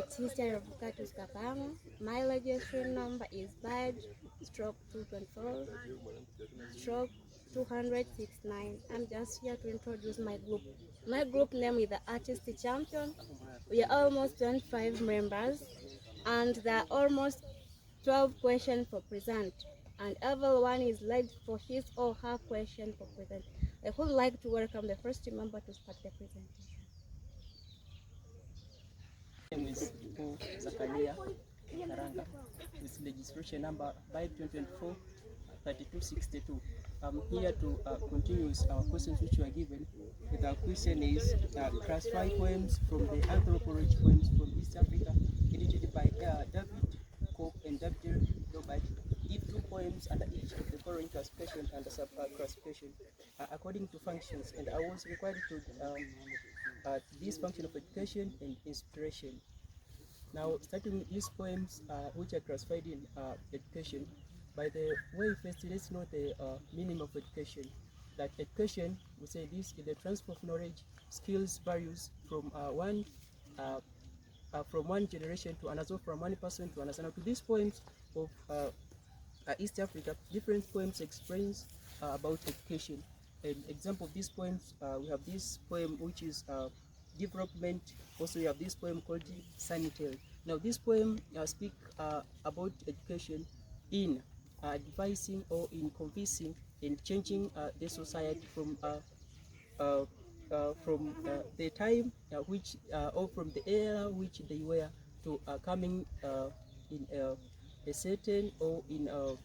It's History of Catus Kapamo. My registration number is badge stroke 224 stroke 269. I'm just here to introduce my group. My group name is the Artist Champion. We are almost 25 members and there are almost 12 questions for present. And everyone is led for his or her question for present. I would like to welcome the first member to start the presentation. My name is Paul Zakaria Karanga with registration number 5262. I'm here to continue with our questions which were given. The question is classify poems from the anthropology poems from East Africa edited by David Cope and David Robert. Give two poems under each of the following classification and sub-classification according to functions, and I was required to this function of education and inspiration. Now, starting with these poems which are classified in education, by the way, first let's know the meaning of education. That education, we say this is the transfer of knowledge, skills, values from one generation to another, from one person to another. Now, to these poems of East Africa, different poems explains about education. An example of these poems, we have this poem which is development. Also, we have this poem called Sanitary. Now, this poem speak about education in advising or in convincing and changing the society from the time which or from the era which they were to coming in a certain or in a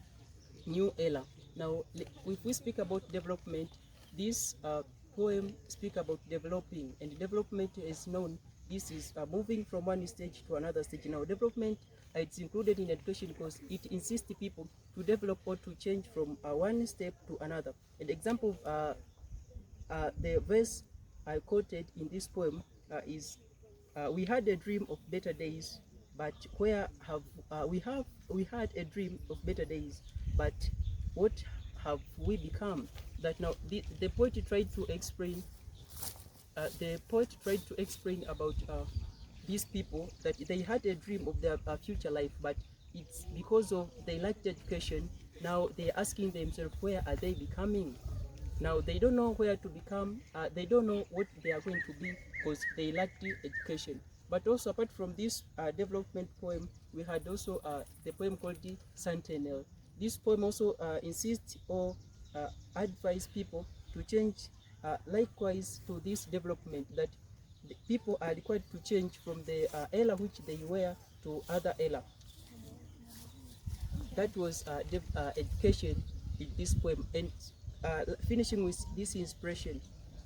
new era. Now, if we speak about development, this poem speak about developing, and development is known. This is moving from one stage to another stage. Now, development it's included in education because it insists people to develop or to change from one step to another. An example of the verse I quoted in this poem is we had a dream of better days, but where have we had a dream of better days, but what have we become? That now the poet tried to explain about these people, that they had a dream of their future life, but it's because of they lacked education. Now they're asking themselves, where are they becoming? Now they don't know where to become, they don't know what they are going to be because they lack the education. But also, apart from this development poem, we had also the poem called the Sentinel. This poem also insists or advise people to change likewise to this development, that the people are required to change from the era which they were to other era. That was education in this poem. And finishing with this inspiration.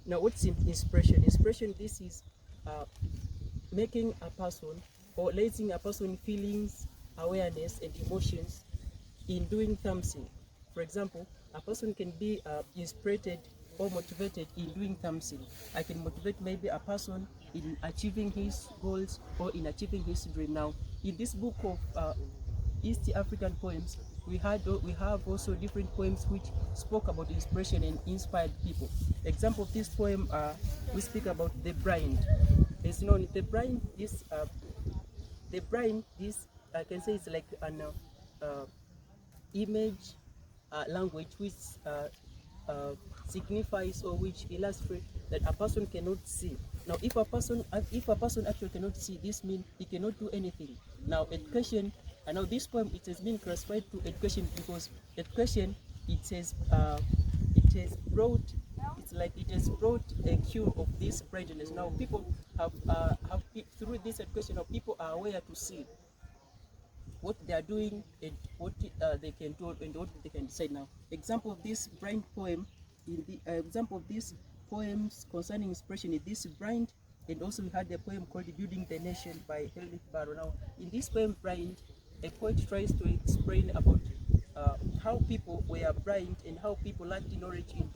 Now, what's inspiration? Inspiration, this is making a person or letting a person feelings, awareness, and emotions in doing something. For example, a person can be inspired or motivated in doing something. I can motivate maybe a person in achieving his goals or in achieving his dream. Now, in this book of East African poems, we have also different poems which spoke about inspiration and inspired people. Example of this poem, we speak about the blind. It's known the blind. This I can say it's like an image language which signifies or which illustrates that a person cannot see. Now, if a person actually cannot see, this means he cannot do anything. Now, education. And now this poem, it has been classified to education because education, it has brought a cure of this blindness. Now people have through this education, now people are aware to see what they are doing and what they can do and what they can decide. Now, example of this blind poem, in the example of these poems concerning inspiration is this blind, and also we had a poem called Building the Nation by Henry Barrow. Now, in this poem blind, a poet tries to explain about how people were blind and how people lacked knowledge in